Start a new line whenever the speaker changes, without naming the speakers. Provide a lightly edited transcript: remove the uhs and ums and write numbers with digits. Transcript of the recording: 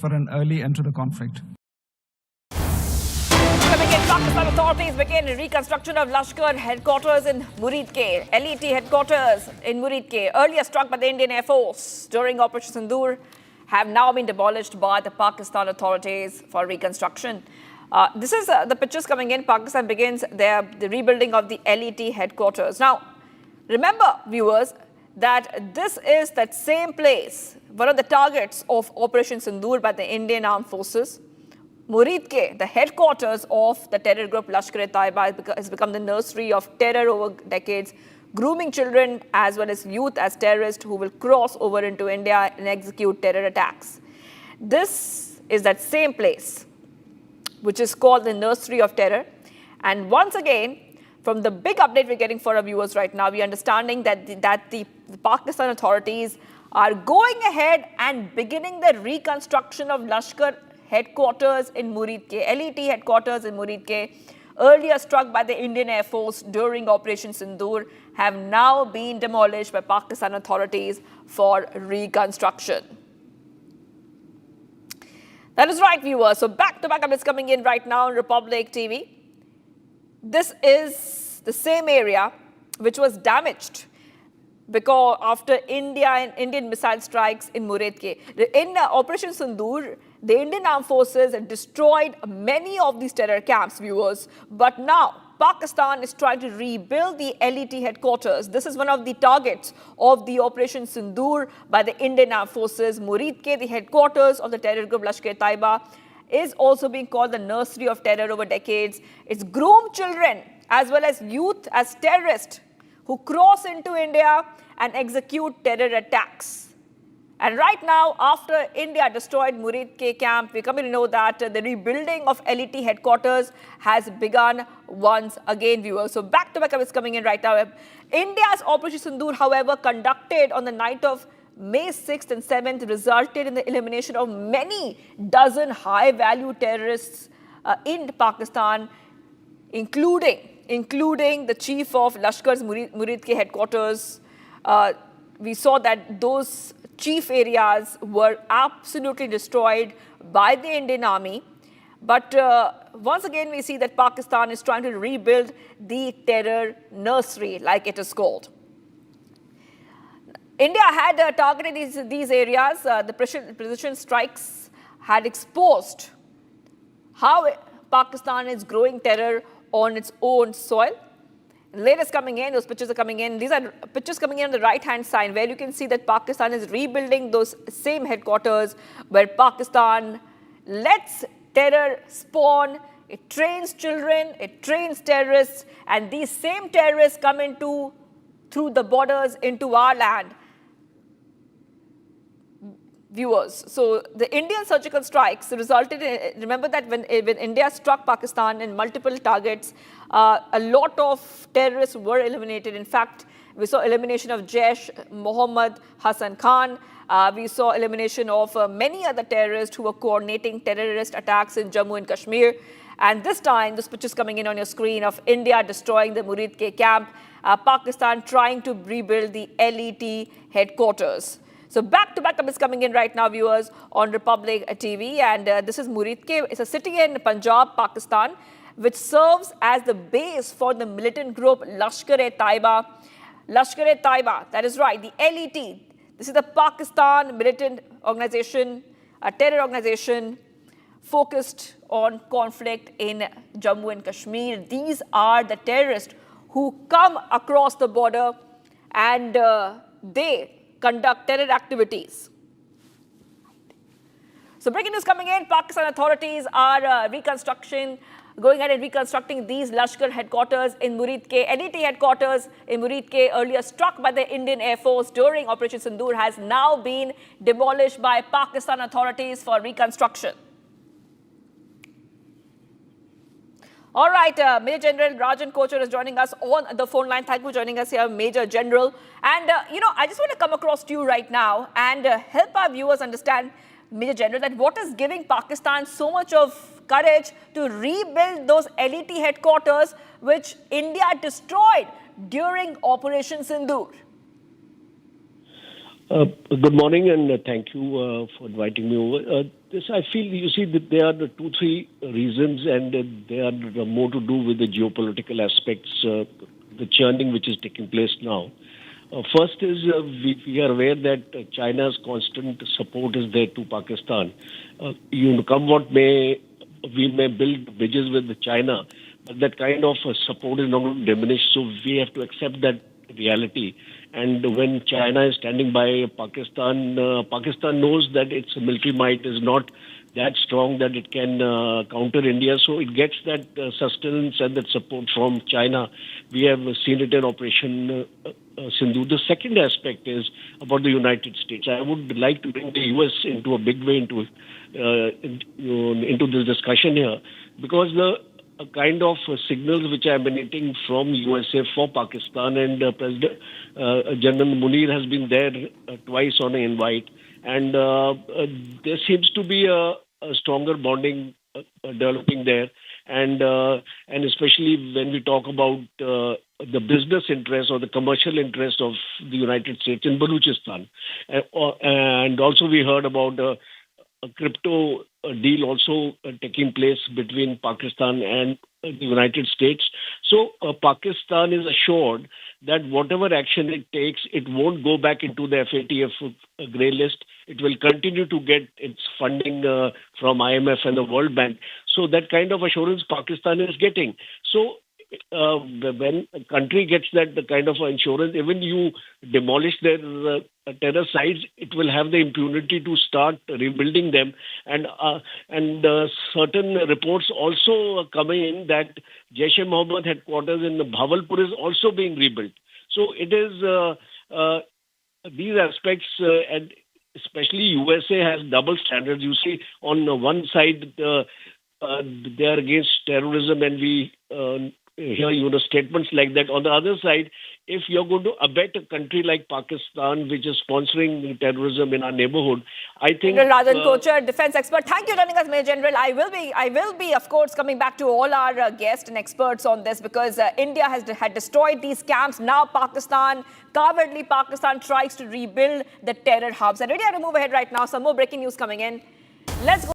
for an early end to the conflict.
Pakistan authorities begin reconstruction of Lashkar headquarters in Muridke. LET headquarters in Muridke, earlier struck by the Indian Air Force during Operation Sindoor, have now been demolished by the Pakistan authorities for reconstruction. This is the pictures coming in. Pakistan begins the rebuilding of the LET headquarters. Now, remember, viewers, that this is that same place, one of the targets of Operation Sindoor by the Indian Armed Forces. Muridke, the headquarters of the terror group Lashkar-e-Taiba, has become the nursery of terror over decades, grooming children as well as youth as terrorists who will cross over into India and execute terror attacks. This is that same place, which is called the nursery of terror. And once again, from the big update we're getting for our viewers right now, we're understanding that the Pakistan authorities are going ahead and beginning the reconstruction of Lashkar headquarters in Muridke, LET headquarters in Muridke, earlier struck by the Indian Air Force during Operation Sindoor, have now been demolished by Pakistan authorities for reconstruction. That is right, viewers. So back-to-back updates coming in right now on Republic TV. This is the same area which was damaged because after Indian missile strikes in Muridke. In Operation Sindoor, the Indian Armed Forces destroyed many of these terror camps, viewers. But now, Pakistan is trying to rebuild the LET headquarters. This is one of the targets of the Operation Sindoor by the Indian Armed Forces. Muridke, the headquarters of the terror group Lashkar-e-Taiba, is also being called the nursery of terror over decades. It's groomed children as well as youth as terrorists who cross into India and execute terror attacks. And right now, after India destroyed Muridke camp, we come to know that the rebuilding of LET headquarters has begun once again, viewers. So back-to-back is coming in right now. India's Operation Sindoor, however, conducted on the night of May 6th and 7th, resulted in the elimination of many dozen high-value terrorists in Pakistan, including the chief of Lashkar's Muridke headquarters. We saw that those chief areas were absolutely destroyed by the Indian army. But once again, we see that Pakistan is trying to rebuild the terror nursery, like it is called. India had targeted these areas. The precision strikes had exposed how Pakistan is growing terror on its own soil. Latest coming in, those pictures are coming in. These are pictures coming in on the right-hand side where you can see that Pakistan is rebuilding those same headquarters where Pakistan lets terror spawn. It trains children, it trains terrorists, and these same terrorists come through the borders into our land. Viewers, so the Indian surgical strikes resulted in, remember that when India struck Pakistan in multiple targets, a lot of terrorists were eliminated. In fact, we saw elimination of Jaish Mohammed Hassan Khan. We saw elimination of many other terrorists who were coordinating terrorist attacks in Jammu and Kashmir. And this time, this picture is coming in on your screen of India destroying the Muridke camp, Pakistan trying to rebuild the LET headquarters. So back-to-back is coming in right now, viewers, on Republic TV. And this is Muridke. It's a city in Punjab, Pakistan, which serves as the base for the militant group Lashkar-e-Taiba. Lashkar-e-Taiba, that is right, the LET. This is the Pakistan militant organization, a terror organization focused on conflict in Jammu and Kashmir. These are the terrorists who come across the border and they conduct terror activities. So breaking news coming in, Pakistan authorities are going ahead and reconstructing these Lashkar headquarters in Muridke. LET headquarters in Muridke, earlier struck by the Indian Air Force during Operation Sindoor, has now been demolished by Pakistan authorities for reconstruction. All right, Major General Rajan Kochar is joining us on the phone line. Thank you for joining us here, Major General. And, I just want to come across to you right now and help our viewers understand, Major General, that what is giving Pakistan so much of courage to rebuild those LET headquarters which India destroyed during Operation Sindoor.
Good morning and thank you for inviting me over.
This, I feel, you see, that there are the two, three reasons, and they are more to do with the geopolitical aspects, the churning which is taking place now. First is we are aware that China's constant support is there to Pakistan. Come what may, we may build bridges with China, but that kind of support is not going to diminish. So we have to accept that reality. And when China is standing by Pakistan, Pakistan knows that its military might is not that strong that it can counter India. So it gets that sustenance and that support from China. We have seen it in Operation Sindoor. The second aspect is about the United States. I would like to bring the US into a big way into this discussion here, because the kind of signals which are emanating from USA for Pakistan, and President General Munir has been there twice on an invite, and there seems to be a stronger bonding developing there, and especially when we talk about the business interest or the commercial interest of the United States in Balochistan, and also we heard about a crypto deal also taking place between Pakistan and the United States. So Pakistan is assured that whatever action it takes, it won't go back into the FATF grey list. It will continue to get its funding from IMF and the World Bank. So that kind of assurance Pakistan is getting. So when a country gets that the kind of insurance, even you demolish their terror sites, it will have the impunity to start rebuilding them. And certain reports also coming in that Jaish-e-Mohammed headquarters in Bhavalpur is also being rebuilt. So it is these aspects, and especially USA has double standards. You see, on one side, they are against terrorism, and we hear statements like that. On the other side, if you're going to abet a country like Pakistan, which is sponsoring terrorism in our neighborhood, I think...
General Rajan Kochar, defense expert. Thank you for joining us, Major General. I will be, of course, coming back to all our guests and experts on this, because India had destroyed these camps. Now Pakistan, cowardly Pakistan, tries to rebuild the terror hubs. And really, I have to move ahead right now. Some more breaking news coming in. Let's go.